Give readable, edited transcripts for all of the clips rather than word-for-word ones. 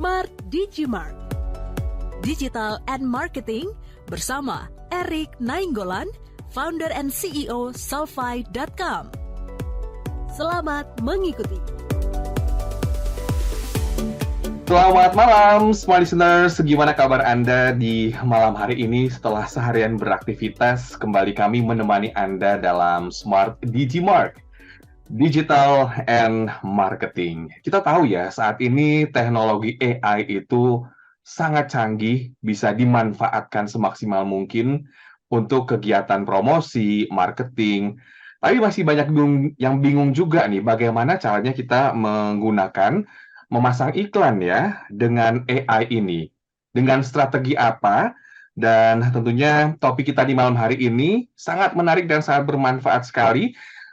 Smart Digimart Digital and Marketing bersama Erik Nainggolan, founder and CEO Solvay.com. Selamat mengikuti. Selamat malam semua listeners, gimana kabar Anda di malam hari ini setelah seharian beraktivitas? Kembali kami menemani Anda dalam Smart Digimart, Digital and Marketing. Kita tahu ya, saat ini teknologi AI itu sangat canggih, bisa dimanfaatkan semaksimal mungkin untuk kegiatan promosi, marketing. Tapi masih banyak yang bingung juga nih, bagaimana caranya kita memasang iklan ya dengan AI ini. Dengan strategi apa? Dan tentunya topik kita di malam hari ini sangat menarik dan sangat bermanfaat sekali.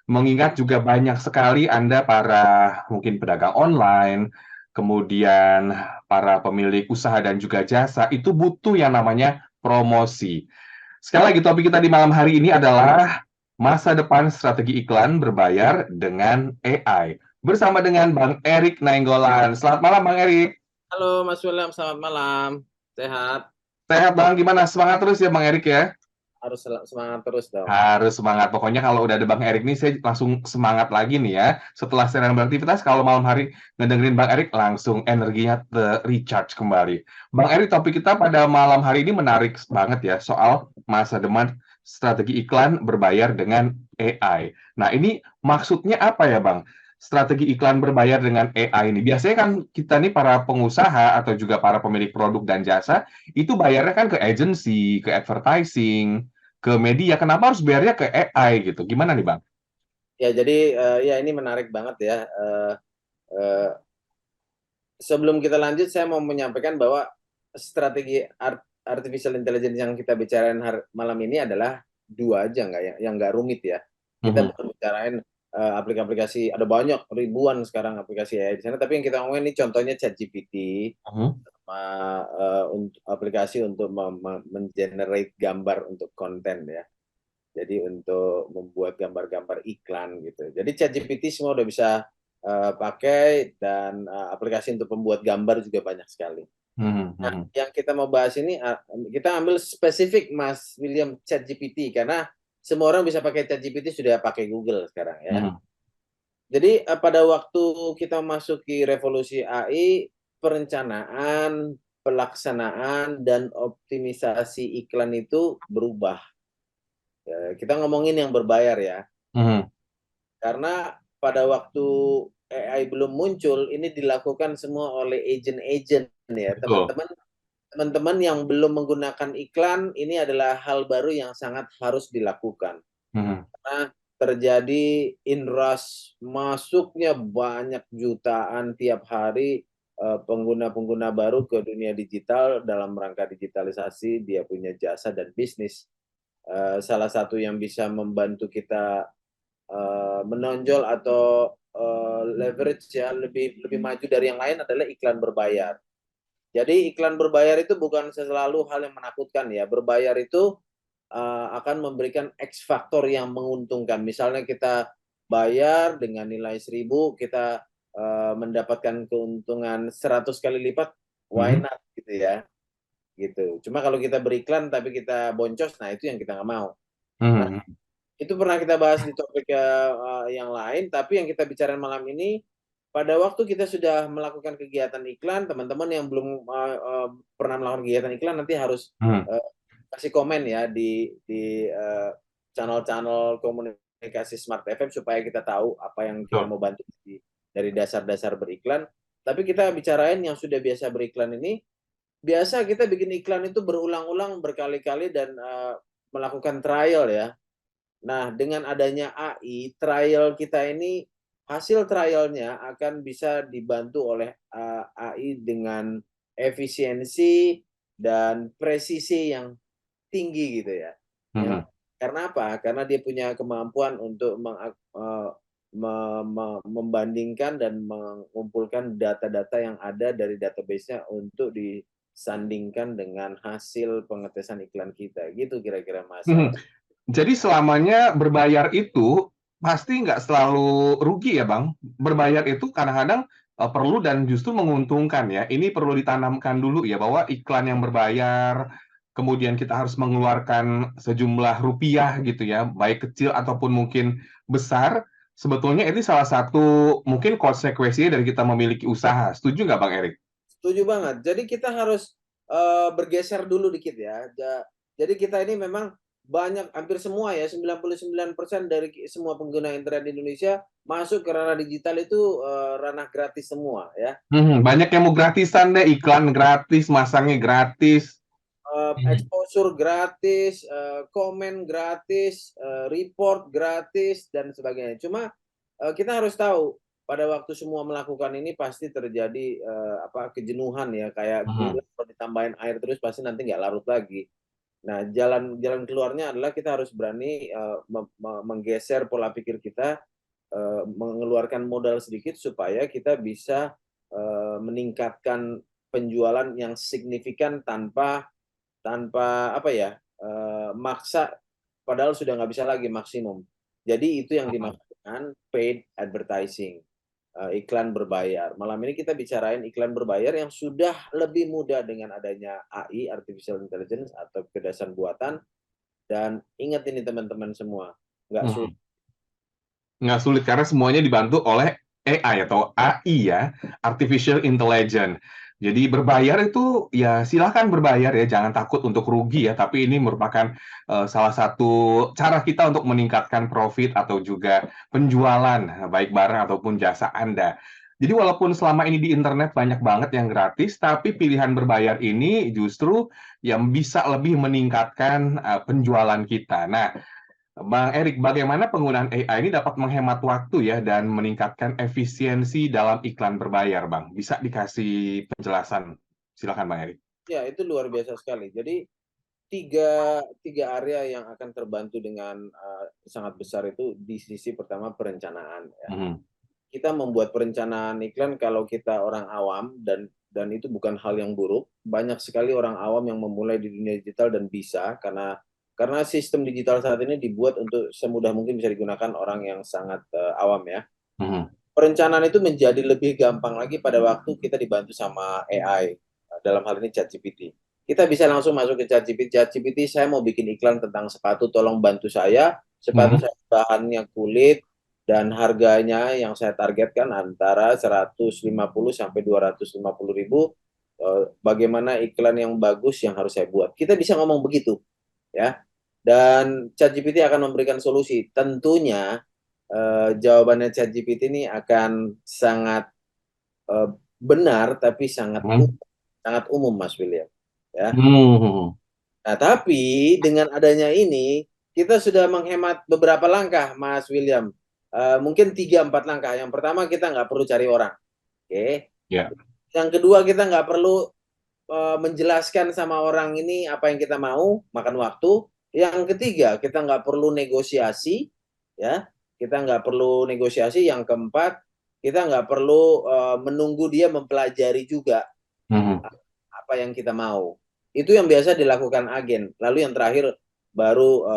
Mengingat juga banyak sekali Anda para mungkin pedagang online, kemudian para pemilik usaha dan juga jasa, itu butuh yang namanya promosi. Sekali lagi topik kita di malam hari ini adalah masa depan strategi iklan berbayar dengan AI. Bersama dengan Bang Erik Nainggolan. Selamat malam Bang Erik. Halo Mas William, selamat malam. Sehat? Sehat Bang, gimana? Semangat terus ya Bang Erik ya? Harus semangat terus dong. Harus semangat. Pokoknya kalau udah ada Bang Erik nih, saya langsung semangat lagi nih ya. Setelah seharian beraktivitas, kalau malam hari ngedengerin Bang Erik, langsung energinya recharge kembali. Bang Erik, topik kita pada malam hari ini menarik banget ya, soal masa depan strategi iklan berbayar dengan AI. Nah, ini maksudnya apa ya Bang? Strategi iklan berbayar dengan AI ini. Biasanya kan kita nih para pengusaha atau juga para pemilik produk dan jasa, itu bayarnya kan ke agensi, ke advertising, ke media. Kenapa harus bayarnya ke AI gitu? Gimana nih Bang? Ya, jadi ya ini menarik banget ya. Sebelum kita lanjut, saya mau menyampaikan bahwa strategi artificial intelligence yang kita bicarain malam ini adalah dua aja, yang nggak rumit ya. Kita bicarain aplikasi, ada banyak ribuan sekarang aplikasi AI di sana, tapi yang kita ngomongin ini contohnya ChatGPT, sama untuk aplikasi untuk mengenerate gambar untuk konten ya. Jadi untuk membuat gambar-gambar iklan gitu. Jadi ChatGPT semua udah bisa pakai, dan aplikasi untuk membuat gambar juga banyak sekali. Nah, yang kita mau bahas ini, kita ambil spesifik Mas William ChatGPT, karena semua orang bisa pakai ChatGPT, sudah pakai Google sekarang ya. Jadi pada waktu kita masuki revolusi AI, perencanaan, pelaksanaan, dan optimisasi iklan itu berubah. Kita ngomongin yang berbayar ya. Karena pada waktu AI belum muncul, ini dilakukan semua oleh agent-agent ya. Teman-teman yang belum menggunakan iklan, ini adalah hal baru yang sangat harus dilakukan. Karena terjadi inrush, masuknya banyak jutaan tiap hari pengguna-pengguna baru ke dunia digital dalam rangka digitalisasi dia punya jasa dan bisnis. Salah satu yang bisa membantu kita menonjol atau leverage ya, lebih maju dari yang lain adalah iklan berbayar. Jadi iklan berbayar itu bukan selalu hal yang menakutkan ya. Berbayar itu akan memberikan X faktor yang menguntungkan. Misalnya kita bayar dengan nilai 1.000, kita mendapatkan keuntungan 100 kali lipat, why not gitu ya. Gitu. Cuma kalau kita beriklan tapi kita boncos, nah itu yang kita nggak mau. Nah, itu pernah kita bahas di topik yang lain, tapi yang kita bicarain malam ini, pada waktu kita sudah melakukan kegiatan iklan, teman-teman yang belum pernah melakukan kegiatan iklan nanti harus kasih komen ya di channel-channel komunikasi Smart FM supaya kita tahu apa yang kita mau bantu dari dasar-dasar beriklan. Tapi kita bicarain yang sudah biasa beriklan ini, biasa kita bikin iklan itu berulang-ulang berkali-kali dan melakukan trial ya. Nah, dengan adanya AI, trial kita ini, hasil trialnya akan bisa dibantu oleh AI dengan efisiensi dan presisi yang tinggi gitu ya. Karena apa? Karena dia punya kemampuan untuk membandingkan dan mengumpulkan data-data yang ada dari database-nya untuk disandingkan dengan hasil pengetesan iklan kita. Gitu kira-kira Mas. Jadi selamanya berbayar itu pasti nggak selalu rugi ya Bang. Berbayar itu kadang-kadang perlu dan justru menguntungkan ya. Ini perlu ditanamkan dulu ya bahwa iklan yang berbayar, kemudian kita harus mengeluarkan sejumlah rupiah gitu ya, baik kecil ataupun mungkin besar. Sebetulnya ini salah satu mungkin konsekuensinya dari kita memiliki usaha. Setuju nggak Bang Erik? Setuju banget. Jadi kita harus bergeser dulu dikit ya. Jadi kita ini memang banyak, hampir semua ya, 99% dari semua pengguna internet di Indonesia masuk ke ranah digital itu ranah gratis semua ya. Banyak yang mau gratisan deh, iklan gratis, masangnya gratis. Exposure gratis, komen gratis, report gratis dan sebagainya. Cuma kita harus tahu pada waktu semua melakukan ini pasti terjadi kejenuhan ya, kayak gula kalau ditambahin air terus pasti nanti nggak larut lagi. Nah, jalan keluarnya adalah kita harus berani menggeser pola pikir kita, mengeluarkan modal sedikit supaya kita bisa meningkatkan penjualan yang signifikan tanpa maksa, padahal sudah nggak bisa lagi maksimum. Jadi itu yang dimaksudkan paid advertising, iklan berbayar. Malam ini kita bicarain iklan berbayar yang sudah lebih mudah dengan adanya AI, artificial intelligence atau kecerdasan buatan. Dan ingat ini teman-teman semua, nggak sulit. Nggak sulit karena semuanya dibantu oleh AI atau AI ya, artificial intelligence. Jadi berbayar itu ya silahkan berbayar ya, jangan takut untuk rugi ya. Tapi ini merupakan salah satu cara kita untuk meningkatkan profit atau juga penjualan baik barang ataupun jasa Anda. Jadi walaupun selama ini di internet banyak banget yang gratis, tapi pilihan berbayar ini justru yang bisa lebih meningkatkan penjualan kita. Nah, Bang Erik, bagaimana penggunaan AI ini dapat menghemat waktu ya dan meningkatkan efisiensi dalam iklan berbayar, Bang? Bisa dikasih penjelasan? Silakan, Bang Erik. Ya, itu luar biasa sekali. Jadi tiga area yang akan terbantu dengan sangat besar itu di sisi pertama perencanaan ya. Kita membuat perencanaan iklan kalau kita orang awam dan itu bukan hal yang buruk. Banyak sekali orang awam yang memulai di dunia digital dan bisa karena sistem digital saat ini dibuat untuk semudah mungkin bisa digunakan orang yang sangat awam ya. Perencanaan itu menjadi lebih gampang lagi pada waktu kita dibantu sama AI, dalam hal ini ChatGPT. Kita bisa langsung masuk ke ChatGPT, saya mau bikin iklan tentang sepatu, tolong bantu saya. Sepatu saya bahannya kulit dan harganya yang saya targetkan antara 150 sampai 250 ribu. Bagaimana iklan yang bagus yang harus saya buat? Kita bisa ngomong begitu ya. Dan ChatGPT akan memberikan solusi. Tentunya jawabannya ChatGPT ini akan sangat benar tapi sangat umum Mas William ya. Nah, tapi dengan adanya ini kita sudah menghemat beberapa langkah Mas William. Mungkin 3-4 langkah. Yang pertama, kita nggak perlu cari orang. Oke. Yeah. Yang kedua, kita nggak perlu menjelaskan sama orang ini apa yang kita mau, makan waktu. Yang ketiga, kita nggak perlu negosiasi, ya. Kita nggak perlu negosiasi. Yang keempat, kita nggak perlu menunggu dia mempelajari juga apa yang kita mau. Itu yang biasa dilakukan agen. Lalu yang terakhir baru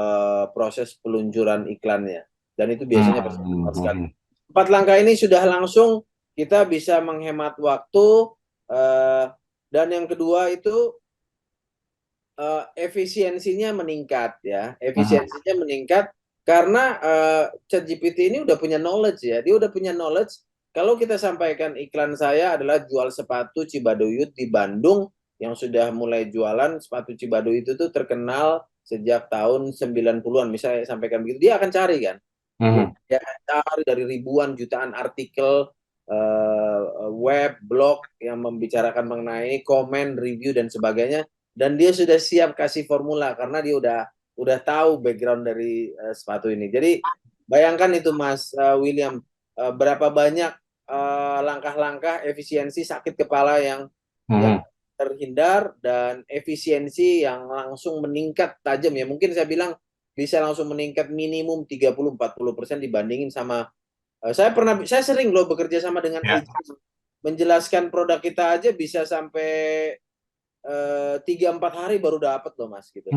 proses peluncuran iklannya. Dan itu biasanya sekali. 4 langkah ini sudah langsung kita bisa menghemat waktu. Dan yang kedua itu efisiensinya meningkat ya. Efisiensinya meningkat karena ChatGPT ini udah punya knowledge ya. Dia udah punya knowledge. Kalau kita sampaikan iklan saya adalah jual sepatu Cibaduyut di Bandung yang sudah mulai jualan sepatu Cibaduyut itu terkenal sejak tahun 90-an. Misalnya sampaikan begitu, dia akan cari kan. Dia akan cari dari ribuan jutaan artikel web, blog yang membicarakan mengenai komen, review dan sebagainya, dan dia sudah siap kasih formula karena dia udah tahu background dari sepatu ini. Jadi bayangkan itu Mas William, berapa banyak langkah-langkah efisiensi sakit kepala yang terhindar dan efisiensi yang langsung meningkat tajam ya. Mungkin saya bilang bisa langsung meningkat minimum 30-40% dibandingin sama saya sering loh bekerja sama dengan agent, menjelaskan produk kita aja bisa sampai 3-4 hari baru dapat loh Mas gitu.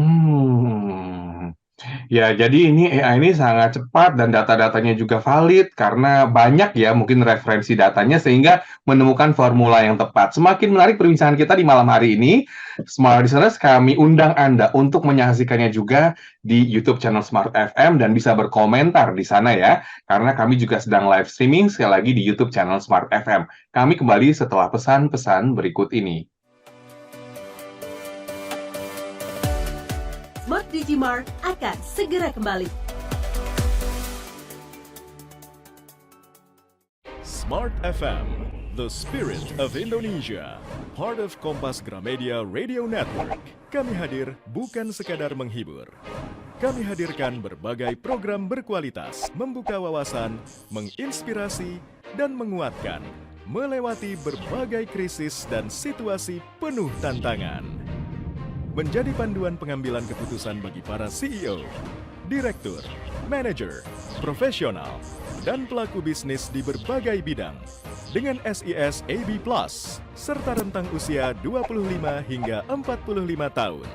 Ya, jadi ini AI ini sangat cepat dan data-datanya juga valid karena banyak ya mungkin referensi datanya sehingga menemukan formula yang tepat. Semakin menarik perbincangan kita di malam hari ini, Smart Listeners, kami undang Anda untuk menyaksikannya juga di YouTube channel Smart FM dan bisa berkomentar di sana ya, karena kami juga sedang live streaming sekali lagi di YouTube channel Smart FM. Kami kembali setelah pesan-pesan berikut ini. Smart Digimart akan segera kembali. Smart FM, the spirit of Indonesia, part of Kompas Gramedia Radio Network. Kami hadir bukan sekadar menghibur. Kami hadirkan berbagai program berkualitas, membuka wawasan, menginspirasi, dan menguatkan, melewati berbagai krisis dan situasi penuh tantangan. Menjadi panduan pengambilan keputusan bagi para CEO, direktur, manajer, profesional, dan pelaku bisnis di berbagai bidang dengan SIS AB+, serta rentang usia 25 hingga 45 tahun.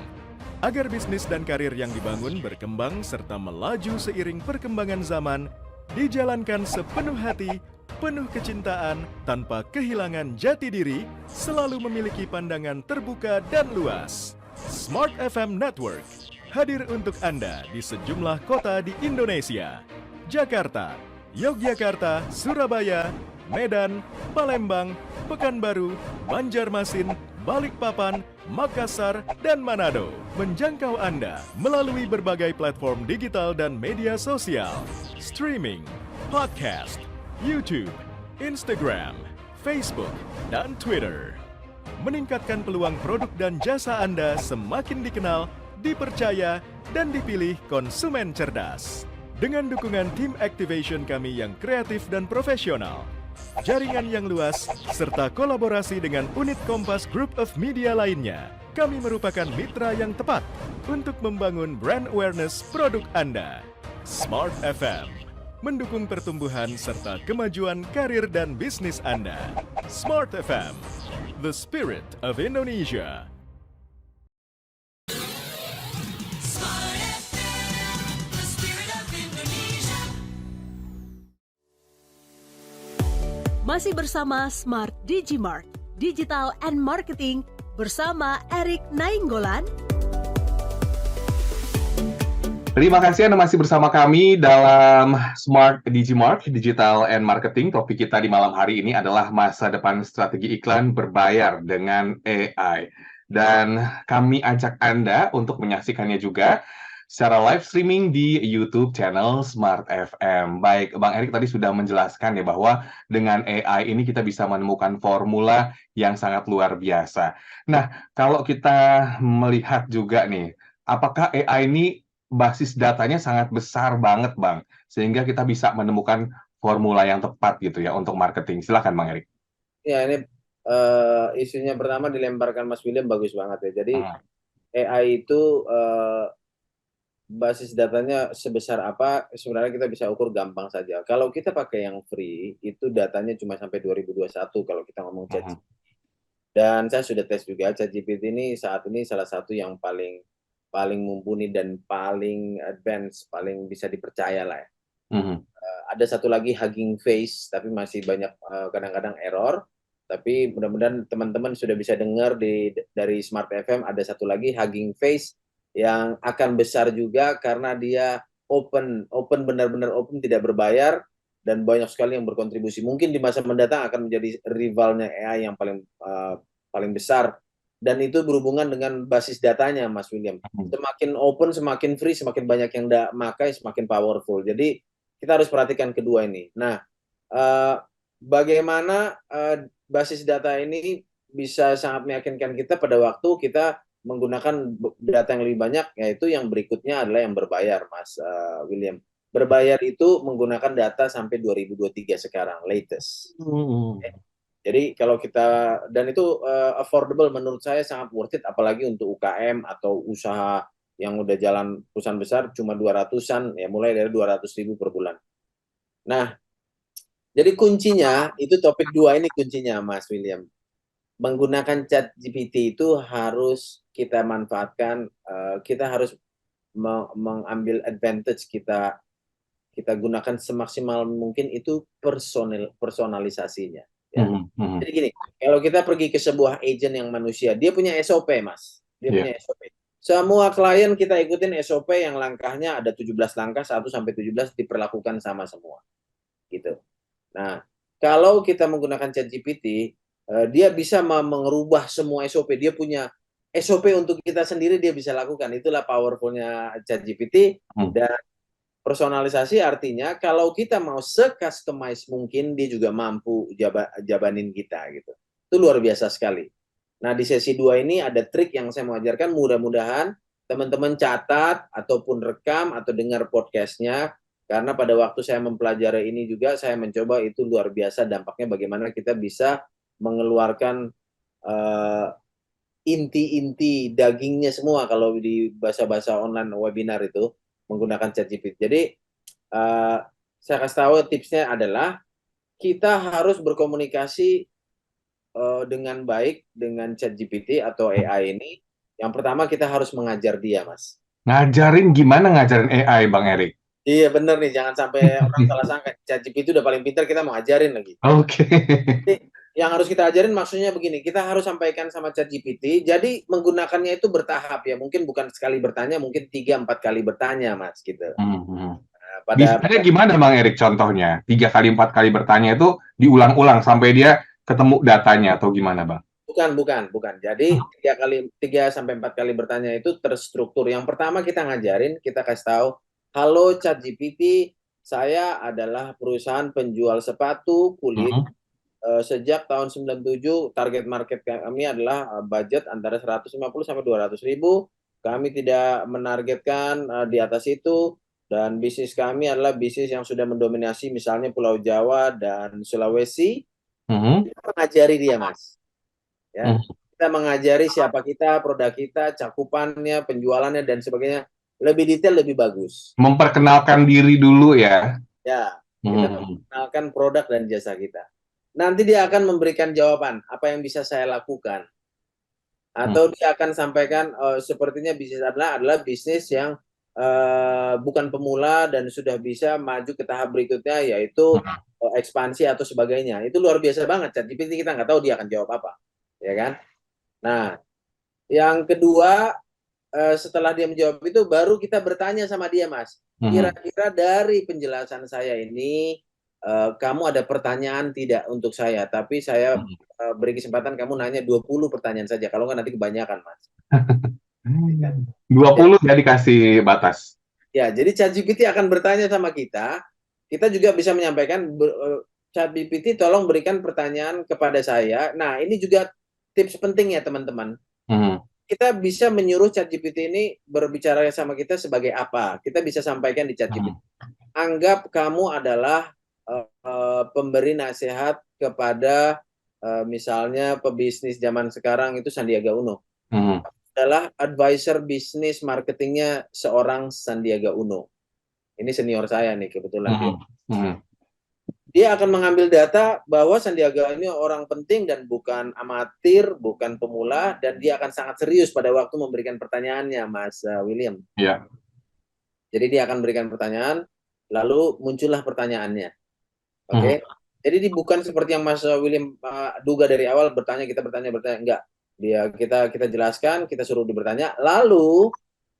Agar bisnis dan karir yang dibangun berkembang serta melaju seiring perkembangan zaman, dijalankan sepenuh hati, penuh kecintaan, tanpa kehilangan jati diri, selalu memiliki pandangan terbuka dan luas. Smart FM Network hadir untuk Anda di sejumlah kota di Indonesia. Jakarta, Yogyakarta, Surabaya, Medan, Palembang, Pekanbaru, Banjarmasin, Balikpapan, Makassar, dan Manado. Menjangkau Anda melalui berbagai platform digital dan media sosial, streaming, podcast, YouTube, Instagram, Facebook, dan Twitter. Meningkatkan peluang produk dan jasa Anda semakin dikenal, dipercaya, dan dipilih konsumen cerdas. Dengan dukungan tim activation kami yang kreatif dan profesional, jaringan yang luas, serta kolaborasi dengan unit Kompas Group of Media lainnya, kami merupakan mitra yang tepat untuk membangun brand awareness produk Anda. Smart FM mendukung pertumbuhan serta kemajuan karir dan bisnis Anda. Smart FM, the spirit of Indonesia. Masih bersama Smart Digimart, Digital and Marketing bersama Erik Nainggolan. Terima kasih Anda masih bersama kami dalam Smart Digimart, Digital and Marketing. Topik kita di malam hari ini adalah masa depan strategi iklan berbayar dengan AI. Dan kami ajak Anda untuk menyaksikannya juga secara live streaming di YouTube channel Smart FM. Baik, Bang Erik tadi sudah menjelaskan ya bahwa dengan AI ini kita bisa menemukan formula yang sangat luar biasa. Nah, kalau kita melihat juga nih, apakah AI ini basis datanya sangat besar banget, Bang, sehingga kita bisa menemukan formula yang tepat gitu ya untuk marketing. Silakan, Bang Erik. Ya, ini isunya pertama dilemparkan Mas William bagus banget ya. Jadi AI itu basis datanya sebesar apa sebenarnya kita bisa ukur gampang saja. Kalau kita pakai yang free, itu datanya cuma sampai 2021 kalau kita ngomong ChatGPT. Dan saya sudah tes juga, ChatGPT ini saat ini salah satu yang paling mumpuni dan paling advance, paling bisa dipercaya lah ya. Ada satu lagi Hugging Face, tapi masih banyak kadang-kadang error. Tapi mudah-mudahan teman-teman sudah bisa dengar dari Smart FM ada satu lagi Hugging Face yang akan besar juga karena dia open benar-benar open, tidak berbayar dan banyak sekali yang berkontribusi. Mungkin di masa mendatang akan menjadi rivalnya AI yang paling besar. Dan itu berhubungan dengan basis datanya, Mas William. Semakin open, semakin free, semakin banyak yang memakai, semakin powerful. Jadi kita harus perhatikan kedua ini. Nah, bagaimana basis data ini bisa sangat meyakinkan kita pada waktu kita menggunakan data yang lebih banyak, yaitu yang berikutnya adalah yang berbayar, Mas William. Berbayar itu menggunakan data sampai 2023 sekarang, latest. Jadi kalau kita, dan itu affordable menurut saya sangat worth it, apalagi untuk UKM atau usaha yang udah jalan perusahaan besar cuma 200-an, ya mulai dari 200.000 per bulan. Nah, jadi kuncinya, itu topik 2 ini kuncinya Mas William. Menggunakan ChatGPT itu harus kita manfaatkan, kita harus mengambil advantage, kita gunakan semaksimal mungkin itu personalisasinya. Ya. Jadi gini, kalau kita pergi ke sebuah agent yang manusia, dia punya SOP, Mas. Dia punya SOP. Semua klien kita ikutin SOP yang langkahnya ada 17 langkah, 1 sampai 17 diperlakukan sama semua. Gitu. Nah, kalau kita menggunakan ChatGPT, dia bisa mengubah semua SOP. Dia punya SOP untuk kita sendiri, dia bisa lakukan. Itulah powerfulnya ChatGPT. Dan personalisasi artinya kalau kita mau se-customize mungkin, dia juga mampu jabanin kita gitu. Itu luar biasa sekali. Nah, di sesi 2 ini ada trik yang saya mau ajarkan, mudah-mudahan teman-teman catat ataupun rekam atau dengar podcastnya, karena pada waktu saya mempelajari ini juga saya mencoba, itu luar biasa dampaknya bagaimana kita bisa mengeluarkan inti-inti dagingnya semua kalau di bahasa-bahasa online webinar itu menggunakan ChatGPT. Jadi saya kasih tahu tipsnya adalah kita harus berkomunikasi dengan baik dengan ChatGPT atau AI ini. Yang pertama kita harus mengajar dia, Mas. Ngajarin gimana ngajarin AI, Bang Erik? Iya bener nih, jangan sampai orang salah sangka ChatGPT udah paling pintar, kita mau ajarin lagi. Oke. Yang harus kita ajarin maksudnya begini, kita harus sampaikan sama ChatGPT, jadi menggunakannya itu bertahap ya, mungkin bukan sekali bertanya, mungkin 3-4 kali bertanya, Mas, gitu. Bisanya gimana, Bang Erik, contohnya? 3 kali, 4 kali bertanya itu diulang-ulang sampai dia ketemu datanya atau gimana, Bang? Bukan. Jadi 3 sampai 4 kali bertanya itu terstruktur. Yang pertama kita ngajarin, kita kasih tahu, halo ChatGPT, saya adalah perusahaan penjual sepatu kulit. Sejak tahun 97 target market kami adalah budget antara 150 sampai 200 ribu. Kami tidak menargetkan di atas itu, dan bisnis kami adalah bisnis yang sudah mendominasi misalnya Pulau Jawa dan Sulawesi. Kita mengajari dia, Mas. Ya, kita mengajari siapa kita, produk kita, cakupannya, penjualannya dan sebagainya. Lebih detail, lebih bagus. Memperkenalkan diri dulu ya. Ya, kita memperkenalkan produk dan jasa kita. Nanti dia akan memberikan jawaban, apa yang bisa saya lakukan. Atau dia akan sampaikan, sepertinya bisnis adalah bisnis yang bukan pemula dan sudah bisa maju ke tahap berikutnya, yaitu ekspansi atau sebagainya. Itu luar biasa banget. ChatGPT kita nggak tahu dia akan jawab apa. Ya kan? Nah, yang kedua, setelah dia menjawab itu, baru kita bertanya sama dia, Mas. Kira-kira dari penjelasan saya ini, kamu ada pertanyaan tidak untuk saya? Tapi saya beri kesempatan kamu nanya 20 pertanyaan saja. Kalau nggak nanti kebanyakan, Mas. 20 ya dikasih batas. Ya, jadi ChatGPT akan bertanya sama kita. Kita juga bisa menyampaikan, ChatGPT tolong berikan pertanyaan kepada saya. Nah, ini juga tips penting ya, teman-teman. Kita bisa menyuruh ChatGPT ini berbicara sama kita sebagai apa. Kita bisa sampaikan di ChatGPT. Anggap kamu adalah pemberi nasihat kepada misalnya pebisnis zaman sekarang itu Sandiaga Uno. Adalah advisor bisnis marketingnya seorang Sandiaga Uno. Ini senior saya nih kebetulan. Dia akan mengambil data bahwa Sandiaga ini orang penting dan bukan amatir, bukan pemula, dan dia akan sangat serius pada waktu memberikan pertanyaannya, Mas William. Iya. Jadi dia akan berikan pertanyaan, lalu muncullah pertanyaannya. Oke. Jadi bukan seperti yang Mas William duga dari awal, kita bertanya, enggak. Kita jelaskan, kita suruh dia bertanya, lalu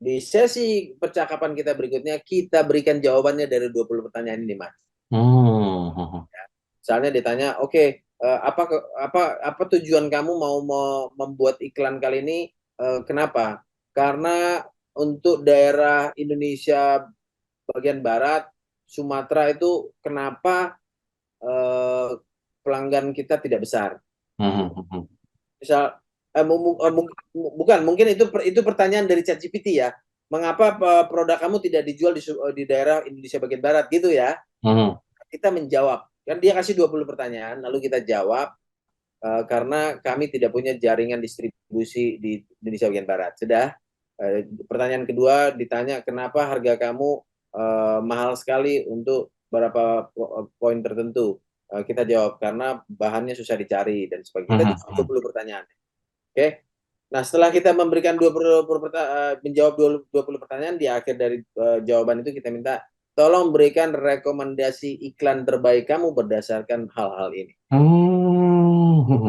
di sesi percakapan kita berikutnya kita berikan jawabannya dari 20 pertanyaan ini, Mas. Misalnya ditanya, oke, apa tujuan kamu mau membuat iklan kali ini? Kenapa? Karena untuk daerah Indonesia bagian barat, Sumatera itu kenapa pelanggan kita tidak besar? Misal mungkin itu pertanyaan dari ChatGPT ya. Mengapa produk kamu tidak dijual di daerah Indonesia bagian barat gitu ya? Kita menjawab. Kan dia kasih 20 pertanyaan, lalu kita jawab karena kami tidak punya jaringan distribusi di Indonesia bagian barat. Sudah. Pertanyaan kedua ditanya, kenapa harga kamu mahal sekali untuk beberapa poin tertentu? Kita jawab karena bahannya susah dicari dan sebagainya. Kita 20 pertanyaan. Oke. Nah, setelah kita memberikan menjawab 20 pertanyaan, di akhir dari jawaban itu kita minta tolong berikan rekomendasi iklan terbaik kamu berdasarkan hal-hal ini.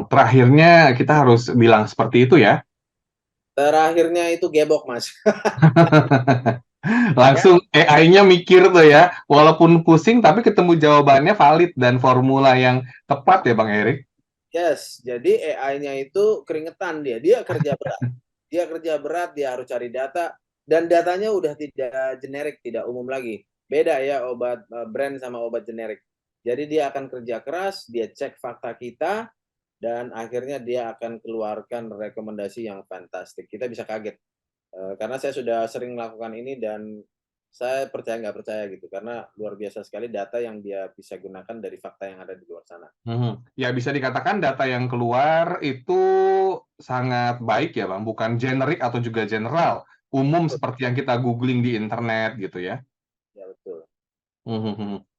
Terakhirnya kita harus bilang seperti itu ya. Terakhirnya itu gebok, Mas. Langsung AI-nya mikir tuh ya, walaupun pusing tapi ketemu jawabannya valid dan formula yang tepat ya Bang Erik. Yes, jadi AI-nya itu keringetan dia kerja berat. Dia harus cari data, dan datanya udah tidak generik, tidak umum lagi. Beda ya obat brand sama obat generik. Jadi dia akan kerja keras, dia cek fakta kita, dan akhirnya dia akan keluarkan rekomendasi yang fantastik. Kita bisa kaget. Karena saya sudah sering melakukan ini dan saya percaya nggak percaya gitu, karena luar biasa sekali data yang dia bisa gunakan dari fakta yang ada di luar sana. Ya bisa dikatakan data yang keluar itu sangat baik ya Bang, bukan generik atau juga general, umum seperti yang kita googling di internet gitu ya. Ya betul.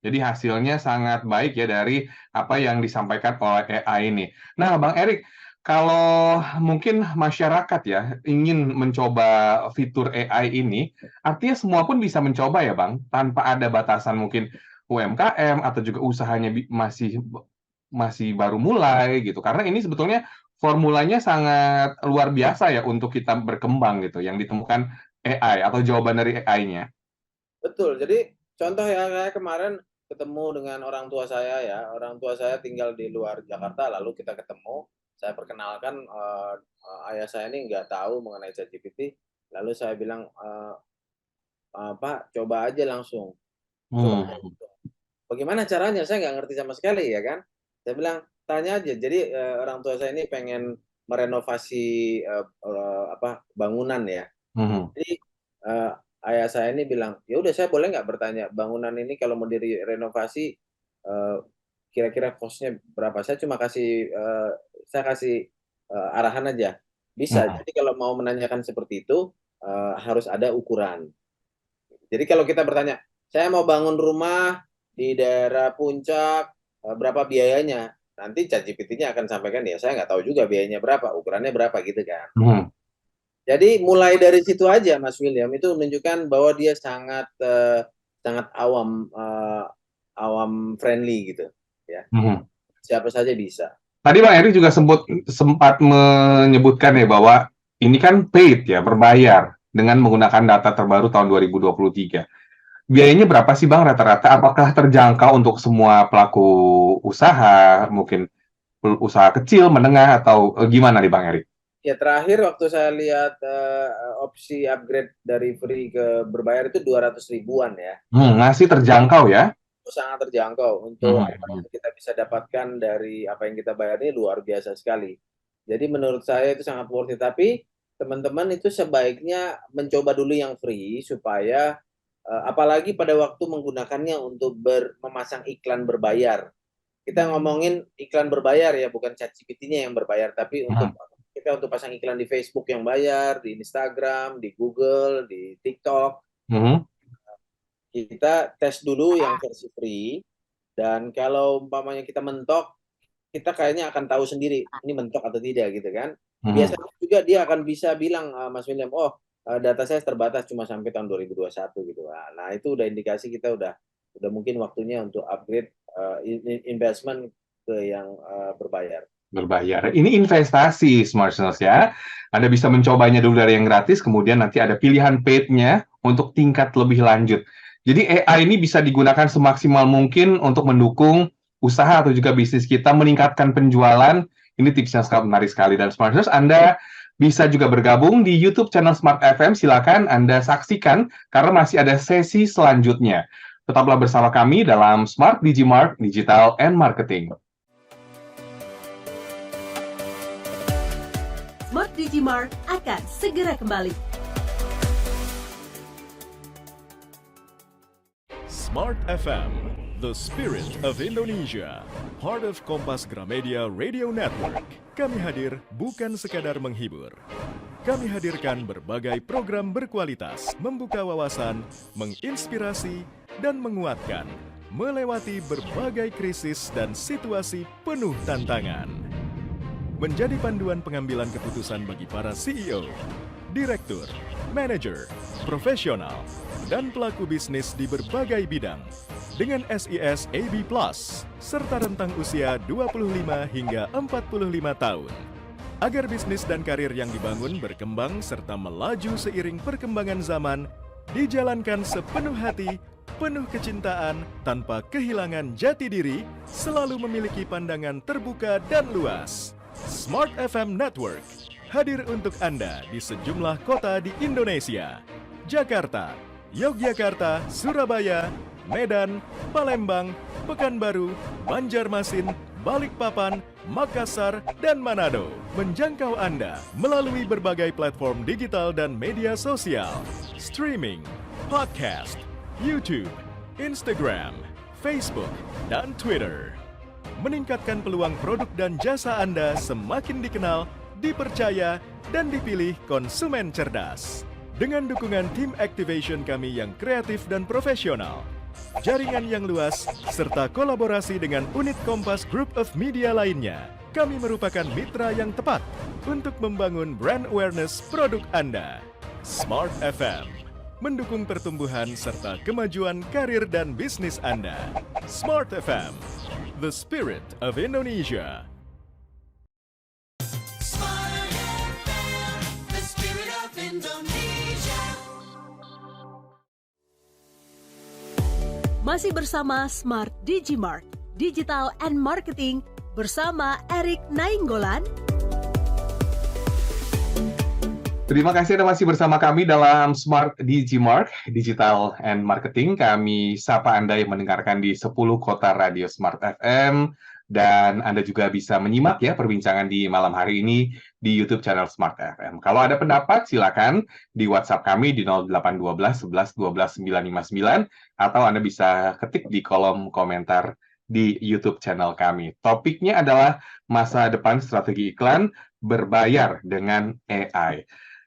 Jadi hasilnya sangat baik ya dari apa yang disampaikan oleh AI ini. Nah Bang Erik, kalau mungkin masyarakat ya ingin mencoba fitur AI ini, artinya semua pun bisa mencoba ya Bang, tanpa ada batasan mungkin UMKM atau juga usahanya masih baru mulai gitu. Karena ini sebetulnya formulanya sangat luar biasa ya untuk kita berkembang gitu, yang ditemukan AI atau jawaban dari AI-nya. Betul. Jadi contoh ya, saya kemarin ketemu dengan orang tua saya ya. Orang tua saya tinggal di luar Jakarta, lalu kita ketemu. Saya perkenalkan, ayah saya ini nggak tahu mengenai ChatGPT. Lalu saya bilang, Pak, coba aja langsung. Bagaimana caranya? Saya nggak ngerti sama sekali ya kan. Saya bilang, tanya aja. Jadi orang tua saya ini pengen merenovasi bangunan ya. Jadi ayah saya ini bilang, ya udah saya boleh nggak bertanya, bangunan ini kalau mau direnovasi kira-kira cost-nya berapa? Saya cuma kasih arahan aja. Bisa. Jadi kalau mau menanyakan seperti itu harus ada ukuran. Jadi kalau kita bertanya, saya mau bangun rumah di daerah Puncak, berapa biayanya? Nanti ChatGPT-nya akan sampaikan, ya saya nggak tahu juga biayanya berapa, ukurannya berapa gitu kan. Jadi mulai dari situ aja Mas William, itu menunjukkan bahwa dia sangat awam friendly gitu ya. Siapa saja bisa. Tadi Bang Erik juga sempat menyebutkan ya bahwa ini kan paid ya, berbayar dengan menggunakan data terbaru tahun 2023. Biayanya berapa sih Bang rata-rata? Apakah terjangkau untuk semua pelaku usaha, mungkin usaha kecil, menengah, atau gimana nih Bang Erik? Ya terakhir waktu saya lihat opsi upgrade dari free ke berbayar itu 200 ribuan ya. Ngasih terjangkau ya? Sangat terjangkau untuk apa yang kita bisa dapatkan dari apa yang kita bayar ini luar biasa sekali. Jadi menurut saya itu sangat worth it. Tapi teman-teman itu sebaiknya mencoba dulu yang free supaya apalagi pada waktu menggunakannya untuk memasang iklan berbayar. Kita ngomongin iklan berbayar ya, bukan ChatGPT-nya yang berbayar, tapi untuk pasang iklan di Facebook yang bayar, di Instagram, di Google, di TikTok. Kita tes dulu yang versi free, dan kalau umpamanya kita mentok, kita kayaknya akan tahu sendiri ini mentok atau tidak gitu kan. Biasanya juga dia akan bisa bilang, Mas William, data saya terbatas cuma sampai tahun 2021 gitu. Nah itu udah indikasi kita udah mungkin waktunya untuk upgrade investment ke yang berbayar. Ini investasi Smart Listeners ya. Anda bisa mencobanya dulu dari yang gratis, kemudian nanti ada pilihan paid-nya untuk tingkat lebih lanjut. Jadi AI ini bisa digunakan semaksimal mungkin untuk mendukung usaha atau juga bisnis kita, meningkatkan penjualan. Ini tips yang sangat menarik sekali. Dan Smart Listeners, Anda bisa juga bergabung di YouTube channel Smart FM. Silakan Anda saksikan karena masih ada sesi selanjutnya. Tetaplah bersama kami dalam Smart Digimart, Digital and Marketing. Smart Digimart akan segera kembali. Smart FM, the spirit of Indonesia, part of Kompas Gramedia Radio Network. Kami hadir bukan sekadar menghibur. Kami hadirkan berbagai program berkualitas, membuka wawasan, menginspirasi, dan menguatkan, melewati berbagai krisis dan situasi penuh tantangan. menjadi panduan pengambilan keputusan bagi para CEO, direktur, manajer, profesional, dan pelaku bisnis di berbagai bidang dengan SIS AB+, serta rentang usia 25 hingga 45 tahun. Agar bisnis dan karir yang dibangun berkembang serta melaju seiring perkembangan zaman, dijalankan sepenuh hati, penuh kecintaan, tanpa kehilangan jati diri, selalu memiliki pandangan terbuka dan luas. Smart FM Network hadir untuk Anda di sejumlah kota di Indonesia. Jakarta, Yogyakarta, Surabaya, Medan, Palembang, Pekanbaru, Banjarmasin, Balikpapan, Makassar, dan Manado. Menjangkau Anda melalui berbagai platform digital dan media sosial, streaming, podcast, YouTube, Instagram, Facebook, dan Twitter. Meningkatkan peluang produk dan jasa Anda semakin dikenal, dipercaya, dan dipilih konsumen cerdas. Dengan dukungan tim activation kami yang kreatif dan profesional, jaringan yang luas, serta kolaborasi dengan unit Kompas Group of Media lainnya, kami merupakan mitra yang tepat untuk membangun brand awareness produk Anda. Smart FM mendukung pertumbuhan serta kemajuan karir dan bisnis Anda. Smart FM, the spirit of Indonesia. Smart FM, the spirit of Indonesia. Masih bersama Smart Digimart, Digital and Marketing bersama Erik Nainggolan. Terima kasih Anda masih bersama kami dalam Smart Digimart, Digital and Marketing. Kami sapa Anda yang mendengarkan di 10 kota radio Smart FM. Dan Anda juga bisa menyimak ya perbincangan di malam hari ini di YouTube channel Smart FM. Kalau ada pendapat, silakan di WhatsApp kami di 0812 11 12 959 atau Anda bisa ketik di kolom komentar di YouTube channel kami. Topiknya adalah masa depan strategi iklan berbayar dengan AI.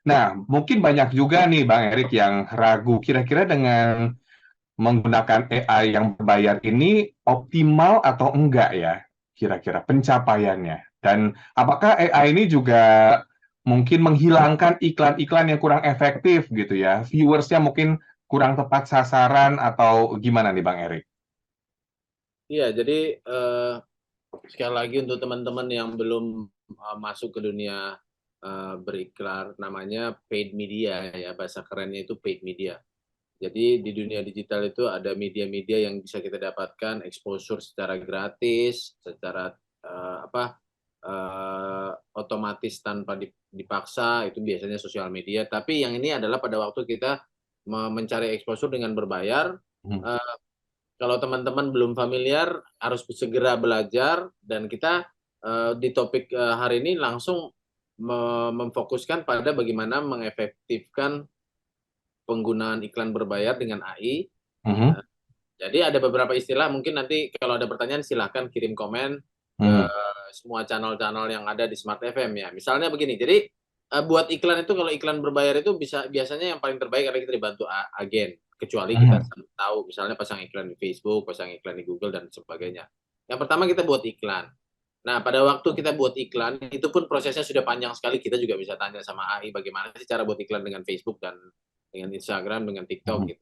Nah, mungkin banyak juga nih Bang Erik yang ragu kira-kira dengan menggunakan AI yang berbayar ini optimal atau enggak ya? Kira-kira pencapaiannya. Dan apakah AI ini juga mungkin menghilangkan iklan-iklan yang kurang efektif gitu ya? Viewersnya mungkin kurang tepat sasaran atau gimana nih Bang Erik? Iya, jadi sekali lagi untuk teman-teman yang belum masuk ke dunia beriklan, namanya paid media ya, bahasa kerennya itu paid media. Jadi di dunia digital itu ada media-media yang bisa kita dapatkan exposure secara gratis, secara otomatis tanpa dipaksa, itu biasanya sosial media. Tapi yang ini adalah pada waktu kita mencari exposure dengan berbayar. Kalau teman-teman belum familiar, harus segera belajar, dan kita di topik hari ini langsung memfokuskan pada bagaimana mengefektifkan penggunaan iklan berbayar dengan AI. Jadi ada beberapa istilah, mungkin nanti kalau ada pertanyaan silahkan kirim komen ke semua channel-channel yang ada di Smart FM ya. Misalnya begini, jadi buat iklan itu, kalau iklan berbayar itu biasanya yang paling terbaik karena kita dibantu agen. Kecuali kita tahu, misalnya pasang iklan di Facebook, pasang iklan di Google, dan sebagainya. Yang pertama kita buat iklan. Nah, pada waktu kita buat iklan, itu pun prosesnya sudah panjang sekali, kita juga bisa tanya sama AI bagaimana sih cara buat iklan dengan Facebook dan dengan Instagram, dengan TikTok gitu.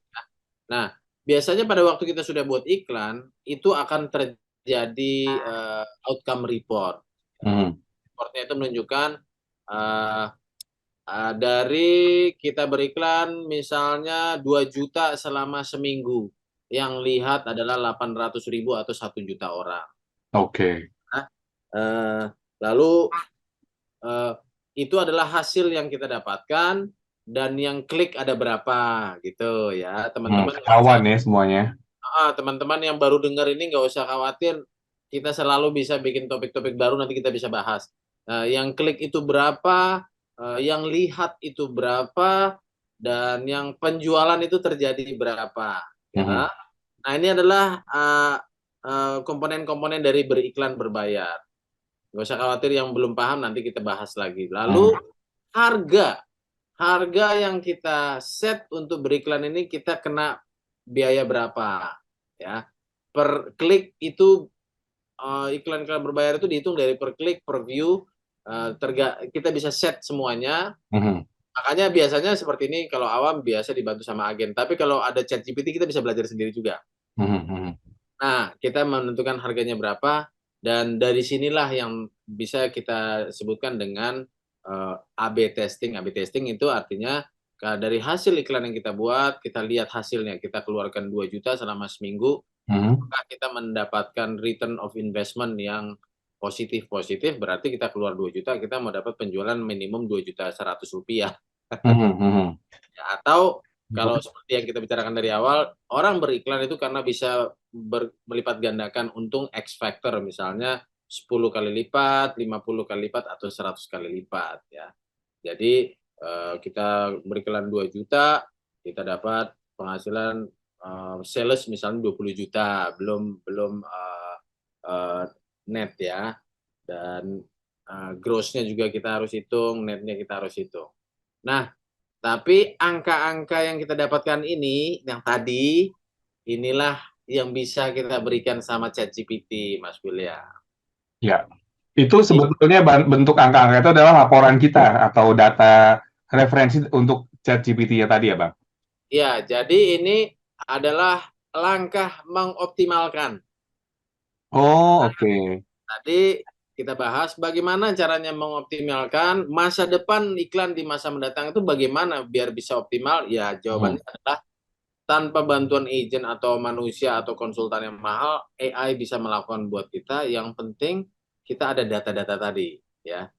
Nah, biasanya pada waktu kita sudah buat iklan, itu akan terjadi outcome report. Reportnya itu menunjukkan dari kita beriklan misalnya 2 juta selama seminggu, yang lihat adalah 800.000 atau 1 juta orang. Oke. Lalu itu adalah hasil yang kita dapatkan, dan yang klik ada berapa gitu ya teman-teman. Kawan ya semuanya. Teman-teman yang baru dengar ini nggak usah khawatir, kita selalu bisa bikin topik-topik baru, nanti kita bisa bahas. Yang klik itu berapa, yang lihat itu berapa, dan yang penjualan itu terjadi berapa. Ya. Nah, ini adalah komponen-komponen dari beriklan berbayar. Nggak usah khawatir, yang belum paham nanti kita bahas lagi. Lalu harga yang kita set untuk beriklan ini, kita kena biaya berapa ya per klik itu. Iklan-iklan berbayar itu dihitung dari per klik, per view, kita bisa set semuanya. Mhm. Makanya biasanya seperti ini kalau awam biasa dibantu sama agen. Tapi kalau ada ChatGPT kita bisa belajar sendiri juga. Mhm. Mhm. Nah, kita menentukan harganya berapa dan dari sinilah yang bisa kita sebutkan dengan AB testing. AB testing itu artinya dari hasil iklan yang kita buat, kita lihat hasilnya, kita keluarkan 2 juta selama seminggu, Mhm. apakah kita mendapatkan return of investment yang positif, berarti kita keluar 2 juta, kita mau dapat penjualan minimum 2.100.000 rupiah. Mhm. Mhm. Ya, atau kalau seperti yang kita bicarakan dari awal, orang beriklan itu karena bisa melipat gandakan untung X factor, misalnya 10 kali lipat, 50 kali lipat, atau 100 kali lipat ya. Jadi kita beriklan 2 juta, kita dapat penghasilan sales misalnya 20 juta, belum belum net ya. Dan gross-nya juga kita harus hitung, netnya kita harus hitung. Nah, tapi angka-angka yang kita dapatkan ini, yang tadi, inilah yang bisa kita berikan sama ChatGPT, Mas William. Ya, itu sebetulnya bentuk angka-angka itu adalah laporan kita atau data referensi untuk ChatGPT ya tadi ya, Bang? Ya, jadi ini adalah langkah mengoptimalkan. Oh, oke. Tadi kita bahas bagaimana caranya mengoptimalkan masa depan iklan di masa mendatang itu bagaimana biar bisa optimal. Ya, jawabannya adalah tanpa bantuan agent atau manusia atau konsultan yang mahal, AI bisa melakukan buat kita. Yang penting kita ada data-data tadi, ya.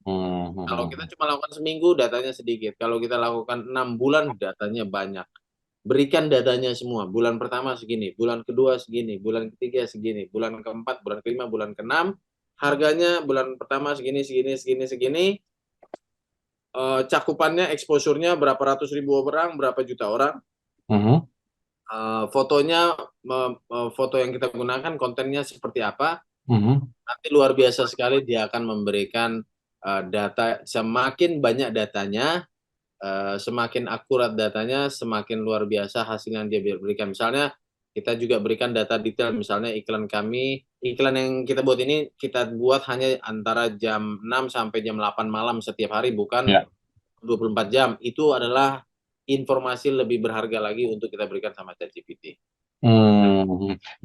Kalau kita cuma lakukan seminggu, datanya sedikit. Kalau kita lakukan 6 bulan, datanya banyak. Berikan datanya semua. Bulan pertama segini, bulan kedua segini, bulan ketiga segini, bulan keempat, bulan kelima, bulan keenam. Harganya bulan pertama segini, segini, segini, segini. Cakupannya, exposure-nya berapa ratus ribu orang, berapa juta orang. Fotonya, foto yang kita gunakan, kontennya seperti apa. Nanti luar biasa sekali dia akan memberikan data. Semakin banyak datanya, semakin akurat datanya, semakin luar biasa hasil yang dia berikan. Misalnya kita juga berikan data detail, misalnya iklan yang kita buat ini, kita buat hanya antara jam 6 sampai jam 8 malam setiap hari, bukan 24 jam. Itu adalah informasi lebih berharga lagi untuk kita berikan sama ChatGPT.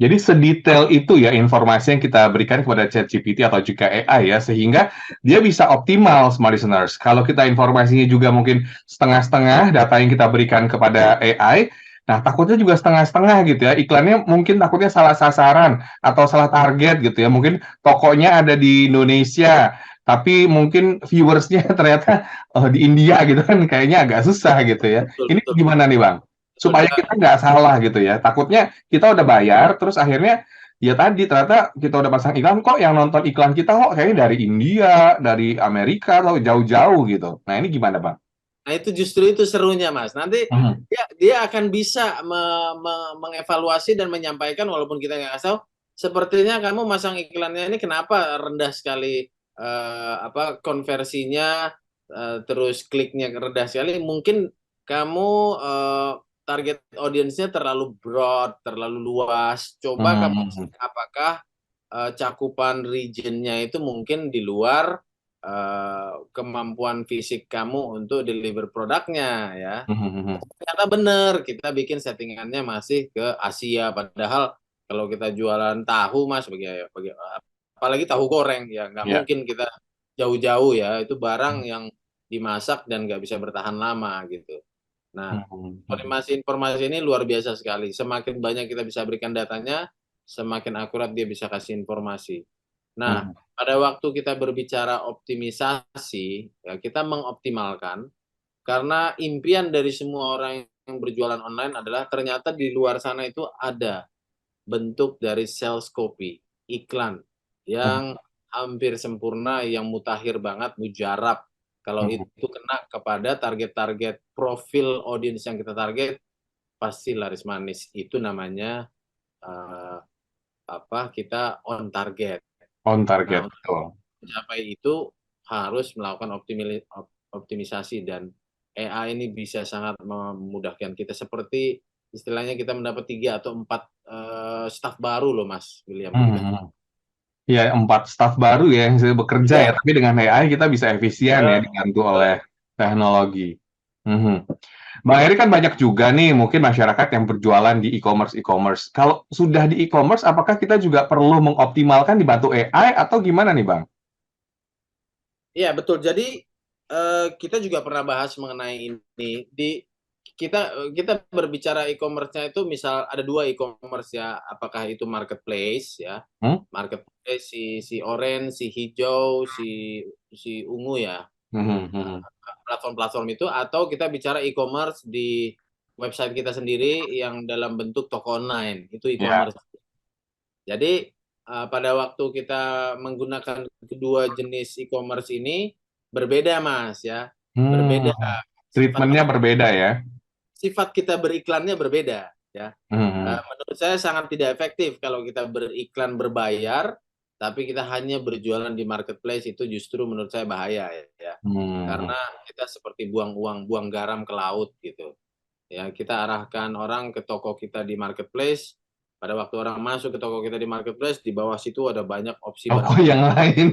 Jadi sedetail itu ya informasi yang kita berikan kepada ChatGPT atau juga AI ya, sehingga dia bisa optimal, smart listeners. Kalau kita informasinya juga mungkin setengah-setengah data yang kita berikan kepada AI, nah takutnya juga setengah-setengah gitu ya. Iklannya mungkin takutnya salah sasaran atau salah target gitu ya. Mungkin tokonya ada di Indonesia, tapi mungkin viewersnya ternyata di India gitu kan, kayaknya agak susah gitu ya. Ini Betul. gimana nih Bang? Supaya kita nggak salah gitu ya. Takutnya kita udah bayar, terus akhirnya ya tadi ternyata kita udah pasang iklan, kok yang nonton iklan kita kok kayaknya dari India, dari Amerika, atau jauh-jauh gitu. Nah ini gimana Bang? Nah, itu justru itu serunya, Mas. Nanti dia akan bisa mengevaluasi dan menyampaikan walaupun kita nggak tahu. Sepertinya kamu masang iklannya ini kenapa rendah sekali konversinya, terus kliknya rendah sekali. Mungkin kamu target audiensnya terlalu broad, terlalu luas. Coba kamu cek apakah cakupan regionnya itu mungkin di luar kemampuan fisik kamu untuk deliver produknya ya. Ternyata benar, kita bikin settingannya masih ke Asia, padahal kalau kita jualan tahu Mas, apalagi tahu goreng ya nggak mungkin kita jauh-jauh ya, itu barang yang dimasak dan nggak bisa bertahan lama gitu. Nah, informasi ini luar biasa sekali. Semakin banyak kita bisa berikan datanya, semakin akurat dia bisa kasih informasi. Nah, pada waktu kita berbicara optimisasi, ya kita mengoptimalkan, karena impian dari semua orang yang berjualan online adalah ternyata di luar sana itu ada bentuk dari sales copy, iklan, yang hampir sempurna, yang mutakhir banget, mujarab. Kalau itu kena kepada target-target profil audiens yang kita target, pasti laris manis. Itu namanya kita on target. On target, Nah, betul. mencapai itu harus melakukan optimisasi, dan AI ini bisa sangat memudahkan kita. Seperti istilahnya kita mendapat 3 atau 4 staff baru loh Mas William. Ya, 4 staff baru ya yang sudah bekerja ya, Iya, tapi dengan AI kita bisa efisien ya, betul, dibantu betul. oleh teknologi. Mhm. Bang Eri kan banyak juga nih mungkin masyarakat yang berjualan di e-commerce. Kalau sudah di e-commerce, apakah kita juga perlu mengoptimalkan dibantu AI atau gimana nih, Bang? Iya, betul. Jadi, kita juga pernah bahas mengenai ini. Kita berbicara e-commerce-nya itu misal ada 2 e-commerce ya, apakah itu marketplace ya, Hmm? marketplace si oranye, si hijau, si ungu ya, Mhm, mhm. platform-platform itu, atau kita bicara e-commerce di website kita sendiri yang dalam bentuk toko online, itu Ya. e-commerce. Jadi, pada waktu kita menggunakan kedua jenis e-commerce ini berbeda, Mas, ya. Hmm, Berbeda sifat treatment-nya berbeda ya? sifat kita beriklannya berbeda, ya. Mhm. Menurut saya sangat tidak efektif kalau kita beriklan berbayar, tapi kita hanya berjualan di marketplace, itu justru menurut saya bahaya ya. Hmm. Karena kita seperti buang uang, buang garam ke laut gitu. Ya, kita arahkan orang ke toko kita di marketplace, pada waktu orang masuk ke toko kita di marketplace, di bawah situ ada banyak opsi Toko barang-barang. yang lain.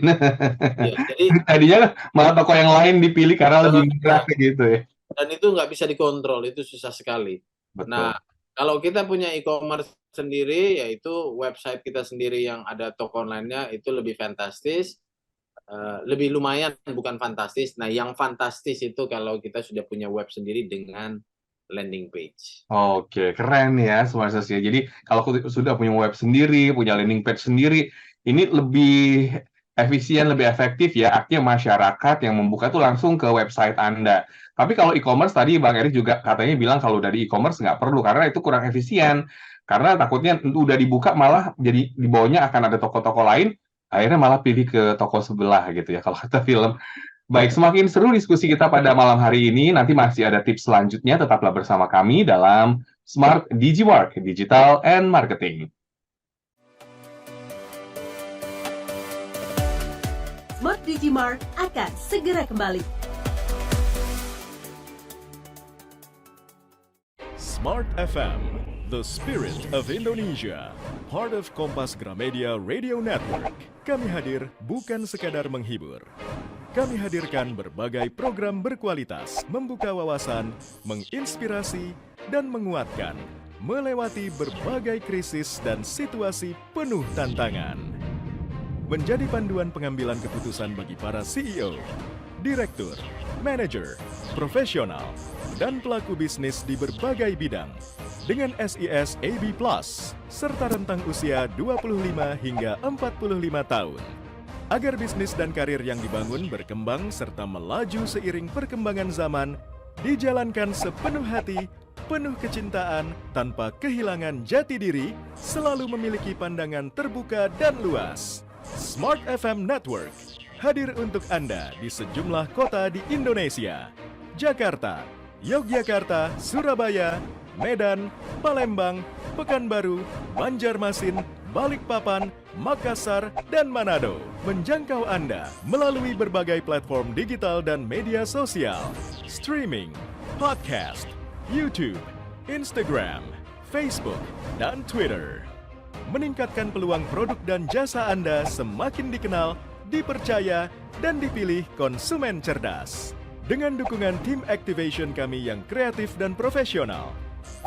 Iya, jadi Tadinya malah toko yang lain dipilih karena lebih murah ya, gitu ya? dan itu nggak bisa dikontrol, itu susah sekali. Nah, Betul. kalau kita punya e-commerce sendiri, yaitu website kita sendiri yang ada toko online-nya, itu lebih fantastis, lebih lumayan, bukan fantastis. Nah, yang fantastis itu kalau kita sudah punya web sendiri dengan landing page. Oke, keren ya Smart Sales ya. Jadi kalau sudah punya web sendiri, punya landing page sendiri, ini lebih efisien, lebih efektif ya. Artinya masyarakat yang membuka tuh langsung ke website Anda. Tapi kalau e-commerce tadi Bang Eri juga katanya bilang kalau dari e-commerce nggak perlu karena itu kurang efisien. Karena takutnya udah dibuka malah jadi di bawahnya akan ada toko-toko lain, akhirnya malah pilih ke toko sebelah gitu ya kalau kata film. Baik, semakin seru diskusi kita pada malam hari ini. Nanti masih ada tips selanjutnya. Tetaplah bersama kami dalam Smart Digimark, Digital and Marketing. Smart Digimart akan segera kembali. Smart FM, the spirit of Indonesia, part of Kompas Gramedia Radio Network. Kami hadir bukan sekadar menghibur. Kami hadirkan berbagai program berkualitas, membuka wawasan, menginspirasi, dan menguatkan, melewati berbagai krisis dan situasi penuh tantangan. Menjadi panduan pengambilan keputusan bagi para CEO, direktur, manajer, profesional, dan pelaku bisnis di berbagai bidang dengan SIS AB+, serta rentang usia 25 hingga 45 tahun. Agar bisnis dan karir yang dibangun berkembang serta melaju seiring perkembangan zaman, dijalankan sepenuh hati, penuh kecintaan, tanpa kehilangan jati diri, selalu memiliki pandangan terbuka dan luas. Smart FM Network hadir untuk Anda di sejumlah kota di Indonesia. Jakarta, Yogyakarta, Surabaya, Medan, Palembang, Pekanbaru, Banjarmasin, Balikpapan, Makassar, dan Manado. Menjangkau Anda melalui berbagai platform digital dan media sosial, streaming, podcast, YouTube, Instagram, Facebook, dan Twitter. Meningkatkan peluang produk dan jasa Anda semakin dikenal, dipercaya, dan dipilih konsumen cerdas. Dengan dukungan tim activation kami yang kreatif dan profesional,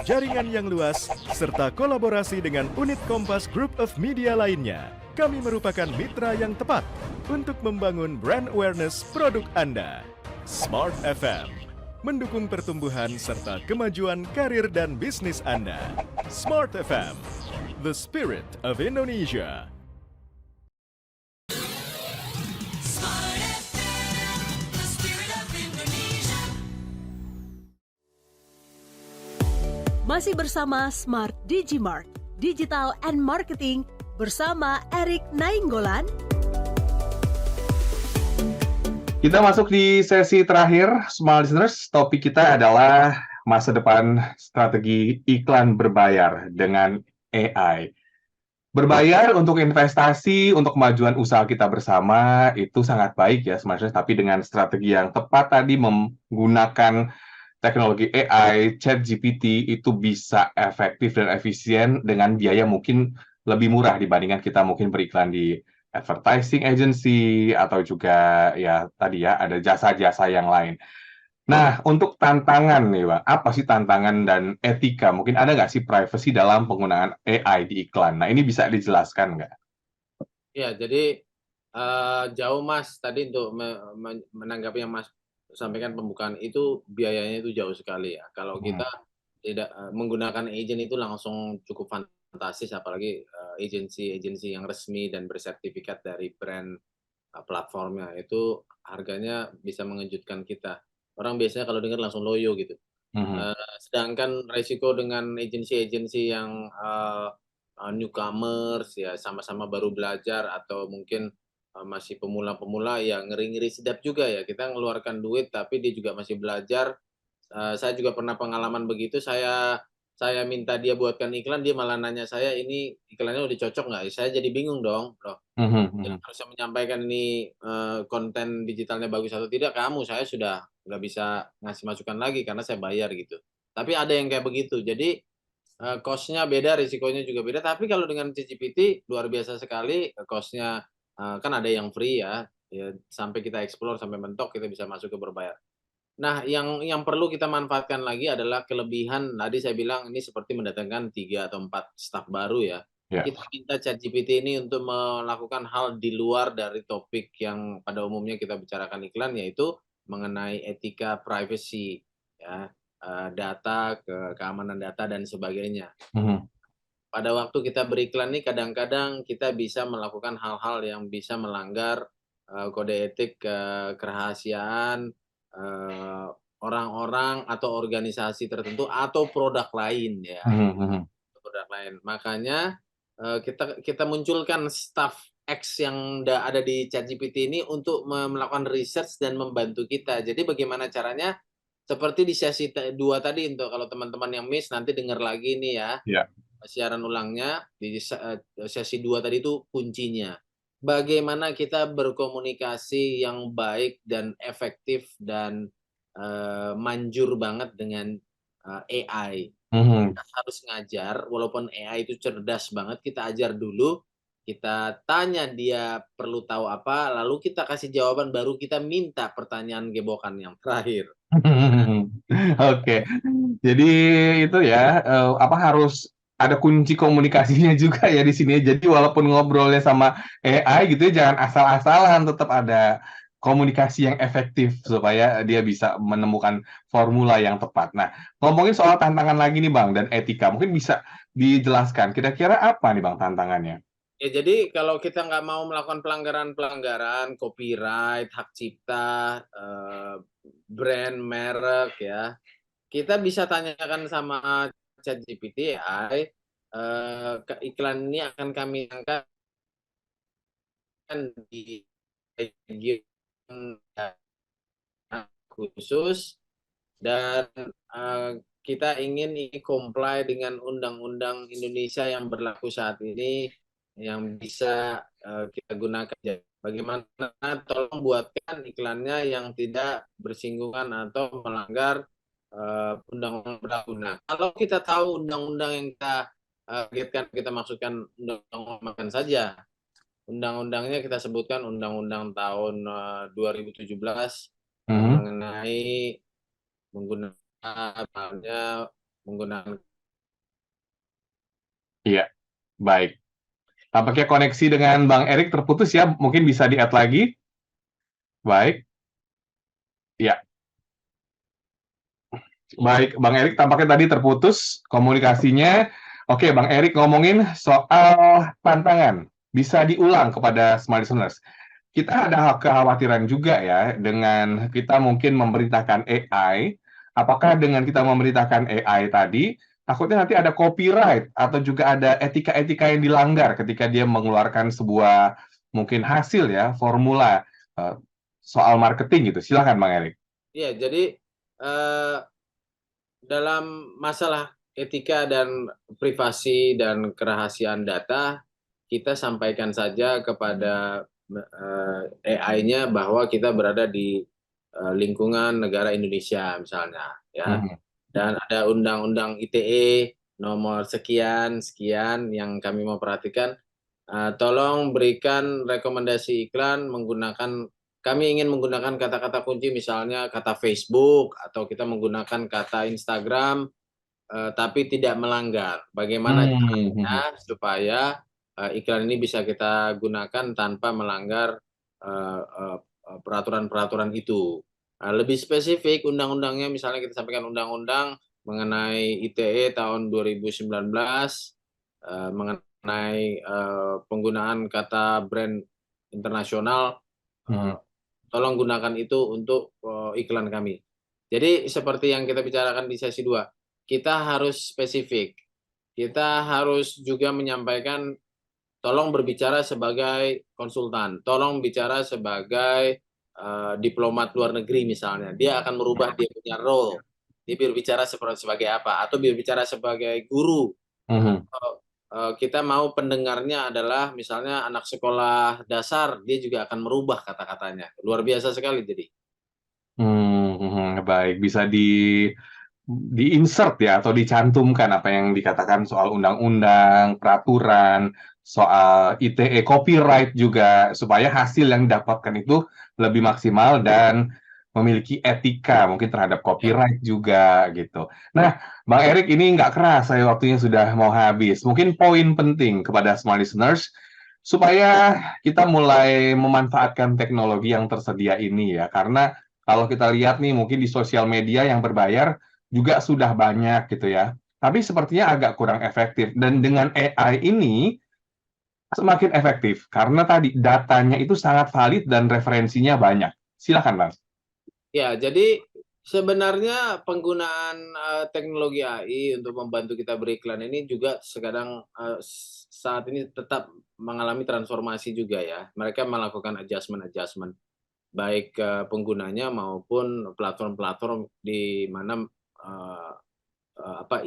jaringan yang luas, serta kolaborasi dengan unit Kompas Group of Media lainnya, kami merupakan mitra yang tepat untuk membangun brand awareness produk Anda. Smart FM mendukung pertumbuhan serta kemajuan karir dan bisnis Anda. Smart FM, the spirit of Indonesia. Smart FM, the spirit of Indonesia. Masih bersama Smart Digimart, Digital and Marketing bersama Erik Nainggolan. Kita masuk di sesi terakhir, Smart Listeners. Topik kita adalah masa depan strategi iklan berbayar dengan AI. Berbayar untuk investasi, untuk kemajuan usaha kita bersama, itu sangat baik ya, Smart Listeners. Tapi dengan strategi yang tepat tadi, menggunakan teknologi AI, ChatGPT, itu bisa efektif dan efisien dengan biaya mungkin lebih murah dibandingkan kita mungkin beriklan di advertising agency atau juga ya tadi ya ada jasa-jasa yang lain. Nah, untuk tantangan nih Bang, apa sih tantangan dan etika? Mungkin ada nggak sih privacy dalam penggunaan AI di iklan? Nah, ini bisa dijelaskan nggak? Ya, jadi jauh Mas tadi untuk menanggapi yang Mas sampaikan pembukaan itu biayanya itu jauh sekali ya. Kalau Hmm. kita tidak menggunakan agent itu langsung cukup fantastis, apalagi agensi-agensi yang resmi dan bersertifikat dari brand platformnya itu harganya bisa mengejutkan kita. Orang biasanya kalau dengar langsung loyo gitu. Mhm. Sedangkan resiko dengan agensi-agensi yang newcomers ya sama-sama baru belajar atau mungkin masih pemula-pemula ya ngeri-ngeri sedap juga ya. Kita ngeluarkan duit tapi dia juga masih belajar. Saya juga pernah pengalaman begitu, saya minta dia buatkan iklan, dia malah nanya saya, "Ini iklannya udah cocok nggak?" Saya jadi bingung dong, loh, Mhm, yang mhm. harusnya menyampaikan ini konten digitalnya bagus atau tidak, kamu, saya sudah nggak bisa ngasih masukan lagi karena saya bayar gitu. Tapi ada yang kayak begitu. Jadi cost-nya beda, risikonya juga beda, tapi kalau dengan ChatGPT luar biasa sekali, cost-nya kan ada yang free ya, ya sampai kita explore, sampai mentok kita bisa masuk ke berbayar. Nah, yang perlu kita manfaatkan lagi adalah kelebihan tadi saya bilang ini seperti mendatangkan 3 atau 4 staf baru ya. Ya. Kita minta ChatGPT ini untuk melakukan hal di luar dari topik yang pada umumnya kita bicarakan iklan, yaitu mengenai etika privacy ya, data, keamanan data dan sebagainya. Mhm. Pada waktu kita beriklan nih kadang-kadang kita bisa melakukan hal-hal yang bisa melanggar kode etik kerahasiaan eee, orang-orang atau organisasi tertentu atau produk lain ya, Mhm, mhm. produk lain. Makanya kita kita munculkan staff X yang ada di ChatGPT ini untuk melakukan research dan membantu kita. Jadi bagaimana caranya, seperti di sesi 2 tadi untuk kalau teman-teman yang miss nanti dengar lagi nih ya, Ya. siaran ulangnya di sesi 2 tadi itu kuncinya. Bagaimana kita berkomunikasi yang baik dan efektif dan, manjur banget dengan, AI. Mhm. Kita harus ngajar, walaupun AI itu cerdas banget, kita ajar dulu, kita tanya dia perlu tahu apa, lalu kita kasih jawaban, baru kita minta pertanyaan gebokan yang terakhir. Oke. Jadi itu ya, apa, harus ada kunci komunikasinya juga ya di sini ya. Jadi walaupun ngobrolnya sama AI gitu ya, jangan asal-asalan, tetap ada komunikasi yang efektif supaya dia bisa menemukan formula yang tepat. Nah, ngomongin soal tantangan lagi nih Bang, dan etika, mungkin bisa dijelaskan kira-kira apa nih Bang tantangannya? Ya, jadi kalau kita nggak mau melakukan pelanggaran-pelanggaran copyright, hak cipta, brand, merek ya, kita bisa tanyakan sama ChatGPT AI, iklan ini akan kami angkat di region khusus dan kita ingin ini comply dengan undang-undang Indonesia yang berlaku saat ini yang bisa kita gunakan. Bagaimana tolong buatkan iklannya yang tidak bersinggungan atau melanggar undang-undang berlaku. Nah, kalau kita tahu undang-undang yang kita targetkan, kita masukkan undang-undang makan saja. Undang-undangnya kita sebutkan undang-undang tahun 2017 Mhm. mengenai menggunakan menggunakan Iya, baik. Tampaknya koneksi dengan Bang Erik terputus ya, mungkin bisa di-add lagi? Baik, ya. Baik, Bang Erik tampaknya tadi terputus komunikasinya. Oke, Bang Erik ngomongin soal tantangan. Bisa diulang kepada smart listeners. Kita ada kekhawatiran juga ya dengan kita mungkin memerintahkan AI. Apakah dengan kita memerintahkan AI tadi, takutnya nanti ada copyright atau juga ada etika-etika yang dilanggar ketika dia mengeluarkan sebuah mungkin hasil ya, formula eh, soal marketing gitu. Silakan Bang Erik. ya jadi eh, dalam masalah etika dan privasi dan kerahasiaan data, kita sampaikan saja kepada AI-nya bahwa kita berada di lingkungan negara Indonesia misalnya ya. Mhm. Dan ada undang-undang ITE nomor sekian sekian yang kami mau perhatikan Tolong berikan rekomendasi iklan kami ingin menggunakan kata-kata kunci misalnya kata Facebook atau kita menggunakan kata Instagram, tapi tidak melanggar. Bagaimana caranya supaya iklan ini bisa kita gunakan tanpa melanggar peraturan-peraturan itu. Lebih spesifik undang-undangnya misalnya kita sampaikan undang-undang mengenai ITE tahun 2019, mengenai penggunaan kata brand internasional, tolong gunakan itu untuk iklan kami. Jadi seperti yang kita bicarakan di sesi 2, kita harus spesifik. Kita harus juga menyampaikan, tolong berbicara sebagai konsultan, tolong bicara sebagai diplomat luar negeri misalnya. Dia akan merubah dia punya role. Dia berbicara sebagai apa? Atau berbicara sebagai guru. Kita mau pendengarnya adalah misalnya anak sekolah dasar, dia juga akan merubah kata-katanya. Luar biasa sekali jadi. Baik, bisa di-insert ya atau dicantumkan apa yang dikatakan soal undang-undang, peraturan, soal ITE, copyright juga supaya hasil yang didapatkan itu lebih maksimal dan memiliki etika mungkin terhadap copyright juga gitu. Nah, Bang Erik ini nggak kerasa ya waktunya sudah mau habis. Mungkin poin penting kepada smart listeners supaya kita mulai memanfaatkan teknologi yang tersedia ini ya. Karena kalau kita lihat nih mungkin di sosial media yang berbayar juga sudah banyak gitu ya. Tapi sepertinya agak kurang efektif. Dan dengan AI ini semakin efektif karena tadi datanya itu sangat valid dan referensinya banyak. Silakan, Bang. Ya, jadi sebenarnya penggunaan teknologi AI untuk membantu kita beriklan ini juga sekarang saat ini tetap mengalami transformasi juga ya. Mereka melakukan adjustment, baik penggunanya maupun platform-platform di mana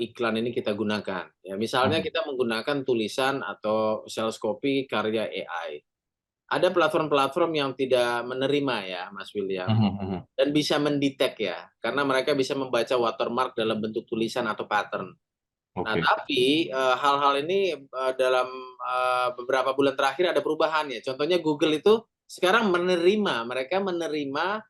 iklan ini kita gunakan. Ya, misalnya kita menggunakan tulisan atau sales copy karya AI. Ada platform-platform yang tidak menerima ya, Mas William, dan bisa mendetek ya, karena mereka bisa membaca watermark dalam bentuk tulisan atau pattern. Nah, tapi hal-hal ini dalam beberapa bulan terakhir ada perubahan ya. Contohnya Google itu sekarang mereka menerima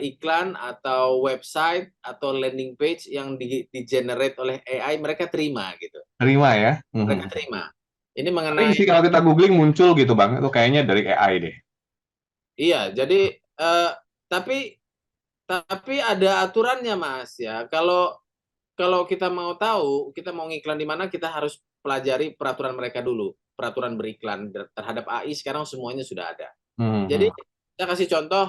iklan atau website atau landing page yang di-generate oleh AI, mereka terima gitu. Terima ya. Mereka terima. Ini Tapi mengenai kalau kita googling muncul gitu Bang, itu kayaknya dari AI deh. Iya, jadi tapi ada aturannya Mas ya. Kalau kita mau tahu, kita mau ngiklan di mana, kita harus pelajari peraturan mereka dulu. Peraturan beriklan terhadap AI sekarang semuanya sudah ada. Jadi saya kasih contoh,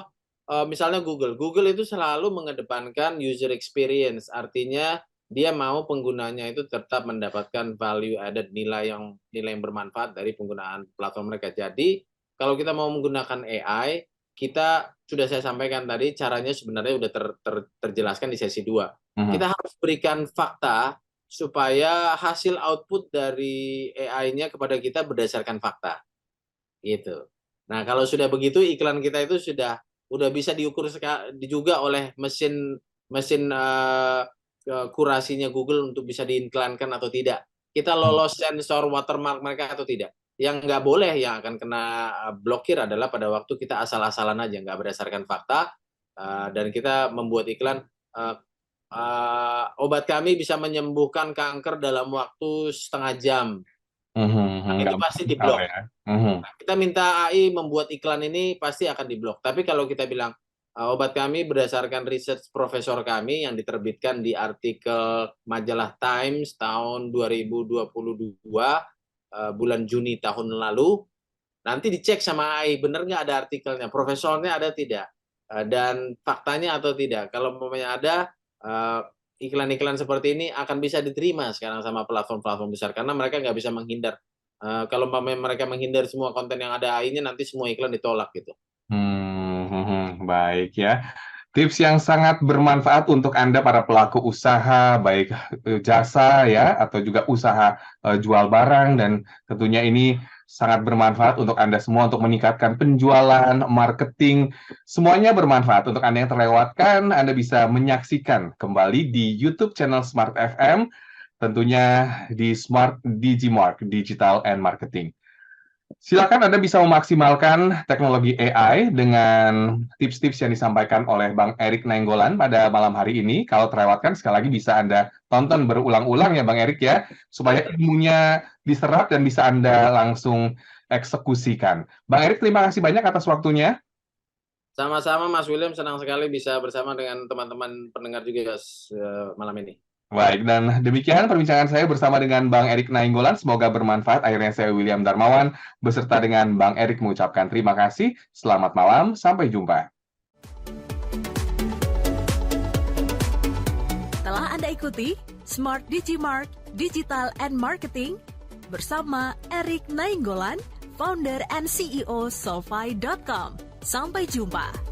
misalnya Google. Google itu selalu mengedepankan user experience, artinya dia mau penggunanya itu tetap mendapatkan value added, nilai yang bermanfaat dari penggunaan platform mereka. Jadi kalau kita mau menggunakan AI, kita sudah saya sampaikan tadi caranya sebenarnya sudah terjelaskan di sesi 2. Kita harus berikan fakta supaya hasil output dari AI-nya kepada kita berdasarkan fakta. Gitu. Nah, kalau sudah begitu iklan kita itu sudah bisa diukur juga oleh mesin kurasinya Google untuk bisa diiklankan atau tidak. Kita lolos sensor watermark mereka atau tidak. Yang nggak boleh, yang akan kena blokir adalah pada waktu kita asal-asalan aja, nggak berdasarkan fakta, dan kita membuat iklan, obat kami bisa menyembuhkan kanker dalam waktu setengah jam. Nah, itu pasti diblok. Ya. Kita minta AI membuat iklan ini pasti akan diblok. Tapi kalau kita bilang obat kami berdasarkan riset profesor kami yang diterbitkan di artikel majalah Times tahun 2022 bulan Juni tahun lalu, nanti dicek sama AI benar nggak ada artikelnya, profesornya ada tidak, dan faktanya atau tidak. Kalau umpamanya ada, iklan-iklan seperti ini akan bisa diterima sekarang sama platform-platform besar karena mereka nggak bisa menghindar. Kalau mereka menghindar semua konten yang ada AI-nya, nanti semua iklan ditolak gitu. Baik ya. Tips yang sangat bermanfaat untuk Anda para pelaku usaha, baik jasa ya, atau juga usaha jual barang, dan tentunya ini sangat bermanfaat untuk Anda semua untuk meningkatkan penjualan, marketing, semuanya bermanfaat. Untuk Anda yang terlewatkan, Anda bisa menyaksikan kembali di YouTube channel Smart FM, tentunya di Smart Digimark, Digital and Marketing. Silakan Anda bisa memaksimalkan teknologi AI dengan tips-tips yang disampaikan oleh Bang Erik Nainggolan pada malam hari ini. Kalau terlewatkan, sekali lagi bisa Anda tonton berulang-ulang ya Bang Erik ya, supaya ilmunya diserap dan bisa Anda langsung eksekusikan. Bang Erik, terima kasih banyak atas waktunya. Sama-sama Mas William, senang sekali bisa bersama dengan teman-teman pendengar juga malam ini. Baik, dan demikian perbincangan saya bersama dengan Bang Erik Nainggolan. Semoga bermanfaat. Akhirnya saya William Darmawan beserta dengan Bang Erik mengucapkan terima kasih. Selamat malam, sampai jumpa. Telah Anda ikuti Smart Digimark Digital and Marketing bersama Erik Nainggolan, founder and CEO Solvay.com. Sampai jumpa.